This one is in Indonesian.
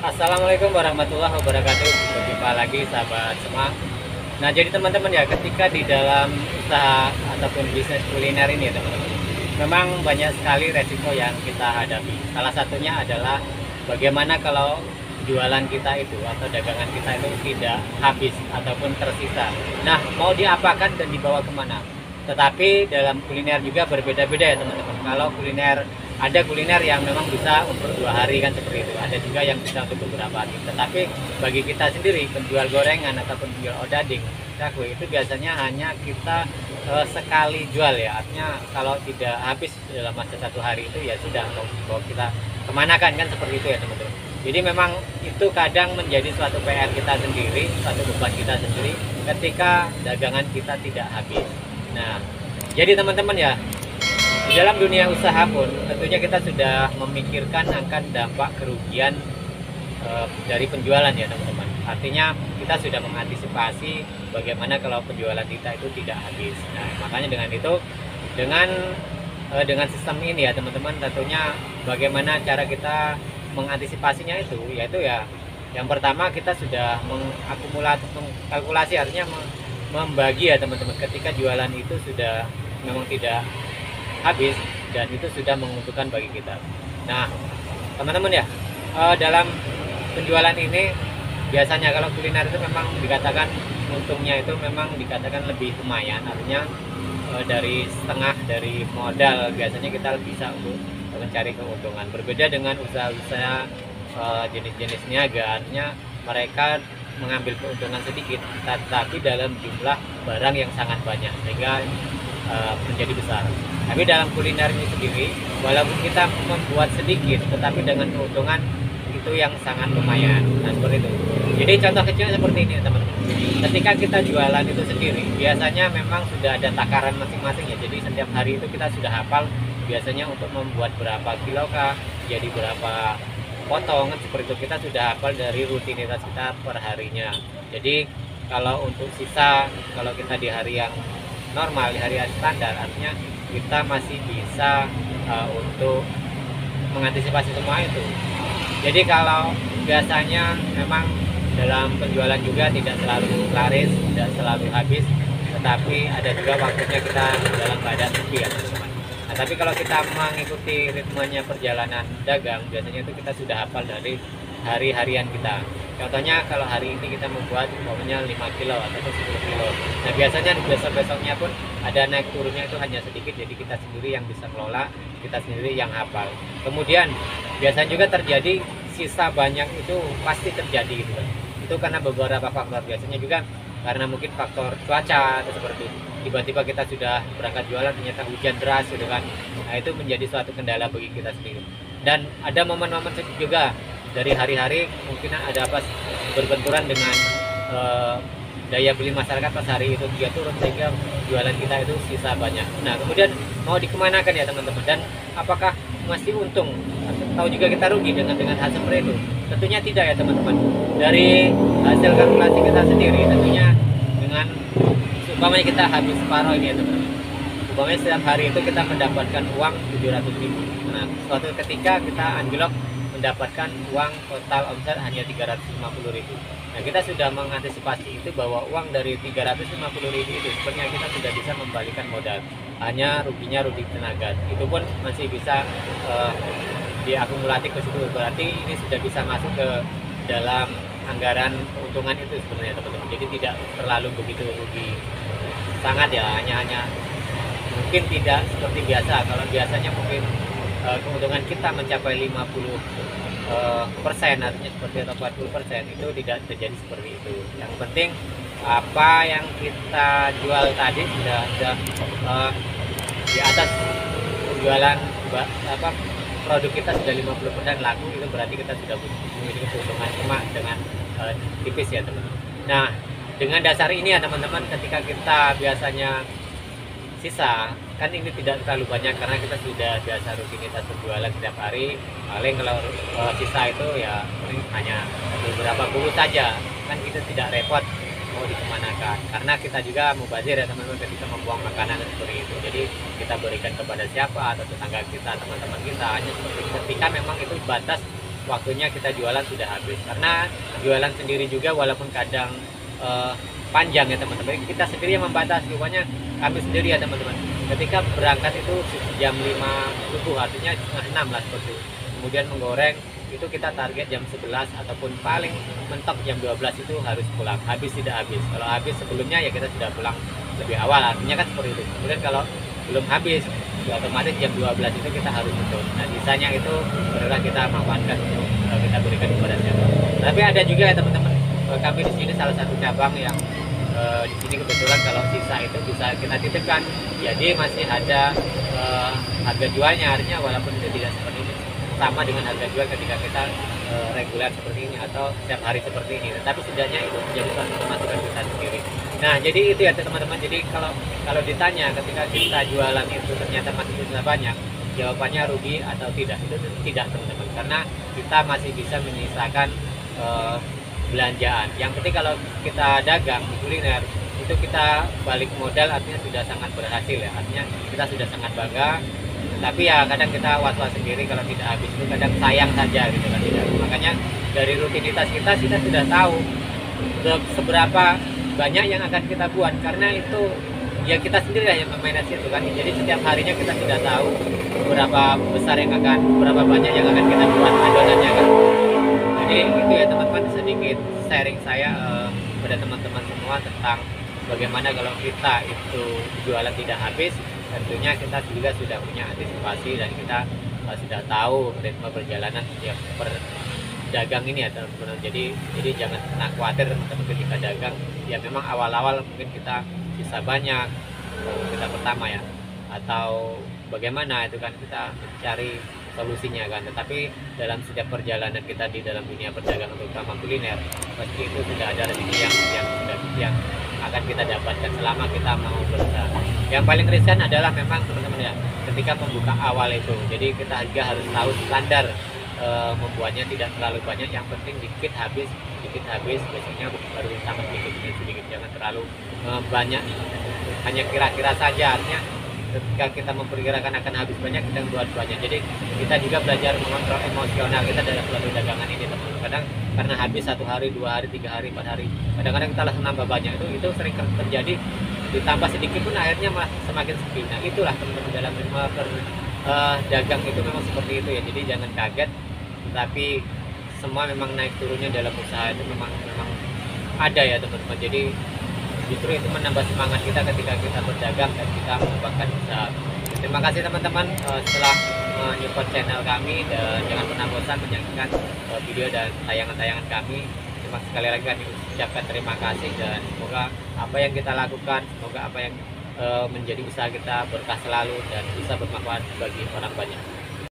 Assalamualaikum warahmatullahi wabarakatuh. Berjumpa lagi sahabat semua. Nah, jadi teman-teman ya, ketika di dalam usaha ataupun bisnis kuliner ini ya teman-teman, memang banyak sekali resiko yang kita hadapi. Salah satunya adalah bagaimana kalau jualan kita itu atau dagangan kita itu tidak habis ataupun tersisa. Nah, mau diapakan dan dibawa kemana? Tetapi dalam kuliner juga berbeda-beda ya teman-teman. Kalau kuliner, ada kuliner yang memang bisa untuk 2 hari kan seperti itu, ada juga yang bisa untuk beberapa hari. Tetapi bagi kita sendiri penjual gorengan ataupun penjual odading, cakwe, itu biasanya hanya kita sekali jual ya, artinya kalau tidak habis dalam masa 1 hari itu ya sudah, mau kita kemana kan seperti itu ya teman-teman. Jadi memang itu kadang menjadi suatu PR kita sendiri, suatu beban kita sendiri ketika dagangan kita tidak habis. Nah, jadi teman-teman ya, di dalam dunia usaha pun tentunya kita sudah memikirkan akan dampak kerugian dari penjualan ya teman-teman. Artinya kita sudah mengantisipasi bagaimana kalau penjualan kita itu tidak habis. Nah, makanya dengan itu, dengan sistem ini ya teman-teman, tentunya bagaimana cara kita mengantisipasinya itu, yaitu ya yang pertama kita sudah mengkalkulasi, artinya membagi ya teman-teman, ketika jualan itu sudah memang tidak habis dan itu sudah menguntungkan bagi kita. Nah teman-teman ya, dalam penjualan ini biasanya kalau kuliner itu memang dikatakan untungnya itu memang dikatakan lebih lumayan, artinya dari setengah dari modal biasanya kita bisa untuk mencari keuntungan. Berbeda dengan usaha-usaha jenis-jenis niaga, artinya mereka mengambil keuntungan sedikit tetapi dalam jumlah barang yang sangat banyak sehingga menjadi besar. Tapi dalam kuliner ini sendiri, walaupun kita membuat sedikit tetapi dengan keuntungan itu yang sangat lumayan. Nah seperti itu. Jadi contoh kecilnya seperti ini teman-teman. Ketika kita jualan itu sendiri, biasanya memang sudah ada takaran masing-masing ya. Jadi setiap hari itu kita sudah hafal biasanya untuk membuat berapa kilo kah, jadi berapa potong, seperti itu kita sudah hafal dari rutinitas kita per harinya. Jadi kalau untuk sisa, kalau kita di hari yang normal, di hari standar, artinya kita masih bisa untuk mengantisipasi semua itu. Jadi kalau biasanya memang dalam penjualan juga tidak selalu laris, tidak selalu habis, tetapi ada juga waktunya kita dalam keadaan sepi ya teman-teman. Nah, tapi kalau kita mengikuti ritmenya perjalanan dagang, biasanya itu kita sudah hafal dari hari-harian kita. Contohnya kalau hari ini kita membuat umpamanya 5 kilo atau 10 kilo. Nah biasanya di besok-besoknya pun ada naik turunnya itu hanya sedikit, jadi kita sendiri yang bisa mengelola, kita sendiri yang hafal. Kemudian biasanya juga terjadi sisa banyak itu pasti terjadi gitu kan. Itu karena beberapa faktor, biasanya juga karena mungkin faktor cuaca atau seperti itu. Tiba-tiba kita sudah berangkat jualan ternyata hujan deras gitu kan. Nah itu menjadi suatu kendala bagi kita sendiri. Dan ada momen-momen juga dari hari-hari mungkin ada pas berbenturan dengan daya beli masyarakat pas hari itu dia turun sehingga jualan kita itu sisa banyak. Nah kemudian mau dikemanakan ya teman-teman, dan apakah masih untung atau juga kita rugi dengan hal seperti itu? Tentunya tidak ya teman-teman. Dari hasil kalkulasi kita sendiri tentunya, dengan umpamanya kita habis separuh ini ya teman-teman, umpamanya setiap hari itu kita mendapatkan uang 700.000. Nah suatu ketika kita anjlok mendapatkan uang total omset hanya 350.000. Nah kita sudah mengantisipasi itu bahwa uang dari 350.000 itu sebenarnya kita sudah bisa membalikan modal, hanya ruginya rugi tenaga. Itu pun masih bisa diakumulatif ke situ, berarti ini sudah bisa masuk ke dalam anggaran keuntungan itu sebenarnya teman-teman. Jadi tidak terlalu begitu rugi sangat ya, hanya mungkin tidak seperti biasa. Kalau biasanya mungkin keuntungan kita mencapai 50%, artinya seperti atau 40%, itu tidak terjadi seperti itu. Yang penting apa yang kita jual tadi sudah di atas penjualan produk kita sudah 50% laku, itu berarti kita sudah memiliki keuntungan cuma dengan tipis ya teman-teman. Nah dengan dasar ini ya teman-teman, ketika kita biasanya sisa kan ini tidak terlalu banyak karena kita sudah biasa rutinitas berjualan setiap hari. Paling kalau sisa itu ya hanya beberapa bungkus saja, kan kita tidak repot mau dikemanakan, karena kita juga mubazir ya teman-teman ketika membuang makanan seperti itu. Jadi kita berikan kepada siapa atau tetangga kita, teman-teman kita, hanya seperti ketika memang itu batas waktunya kita jualan sudah habis. Karena jualan sendiri juga walaupun kadang panjang ya teman-teman, kita sendiri yang membatasi. Pokoknya kami sendiri ya teman-teman, ketika berangkat itu jam 5 subuh, artinya setengah 6 lah seperti itu. Kemudian menggoreng itu kita target jam 11 ataupun paling mentok jam 12 itu harus pulang. Habis tidak habis, kalau habis sebelumnya ya kita sudah pulang lebih awal, artinya kan seperti itu. Kemudian kalau belum habis ya otomatis jam 12 itu kita harus tutup. Nah sisanya itu barulah kita manfaatkan untuk kita berikan kepada siapa. Tapi ada juga ya teman-teman, kami di sini salah satu cabang yang di sini kebetulan kalau sisa itu bisa kita titipkan, jadi masih ada harga jualnya, artinya walaupun tidak seperti ini sama dengan harga jual ketika kita reguler seperti ini atau setiap hari seperti ini, tetapi setidaknya itu menjadi suatu pemasukan kita sendiri. Nah jadi itu ya teman-teman, jadi kalau ditanya ketika kita jualan itu ternyata masih bisa banyak, jawabannya rugi atau tidak, itu tidak teman-teman, karena kita masih bisa menyisakan belanjaan. Yang penting kalau kita dagang di kuliner itu kita balik modal, artinya sudah sangat berhasil ya, artinya kita sudah sangat bangga. Tapi ya kadang kita was-was sendiri kalau tidak habis, itu kadang sayang saja gitu kan. Tidak. Makanya dari rutinitas kita sudah tahu seberapa banyak yang akan kita buat, karena itu ya kita sendiri lah yang memanage itu kan. Jadi setiap harinya kita sudah tahu berapa besar yang akan, berapa banyak yang akan kita buat adonannya kan. Jadi itu ya teman-teman, sedikit sharing saya pada teman-teman semua tentang bagaimana kalau kita itu jualan tidak habis. Tentunya kita juga sudah punya antisipasi dan kita sudah tahu ritme perjalanan setiap dagang ini ya teman-teman. Jadi jangan pernah khawatir teman-teman ketika dagang. Ya memang awal-awal mungkin kita bisa banyak kita pertama ya, atau bagaimana itu kan kita mencari solusinya kan. Tetapi dalam setiap perjalanan kita di dalam dunia perdagangan terutama kuliner, pasti itu sudah ada rezeki yang akan kita dapatkan selama kita mau berusaha. Yang paling riskan adalah memang teman-teman ya, ketika membuka awal itu. Jadi kita juga harus tahu standar membuatnya tidak terlalu banyak, yang penting dikit habis, biasanya baru tambah sedikit, jangan terlalu banyak, hanya kira-kira saja. Artinya ketika kita memperkirakan akan habis banyak, kita buat banyak. Jadi kita juga belajar mengontrol emosional kita dalam suatu dagangan ini teman-teman. Kadang karena habis 1 hari, 2 hari, 3 hari, 4 hari, kadang-kadang kita langsung nambah banyak, itu sering terjadi. Ditambah sedikit pun akhirnya malah semakin sepi. Nah itulah teman-teman, dalam dagang itu memang seperti itu ya. Jadi jangan kaget, tapi semua memang naik turunnya dalam usaha itu memang ada ya teman-teman. Jadi justru itu menambah semangat kita ketika kita berdagang dan kita mengembangkan usaha. Terima kasih teman-teman setelah menyupport channel kami, dan jangan pernah bosan menyaksikan video dan tayangan-tayangan kami. Sekali lagi kami ucapkan terima kasih, dan semoga apa yang kita lakukan, semoga apa yang menjadi usaha kita berkah selalu dan bisa bermanfaat bagi orang banyak.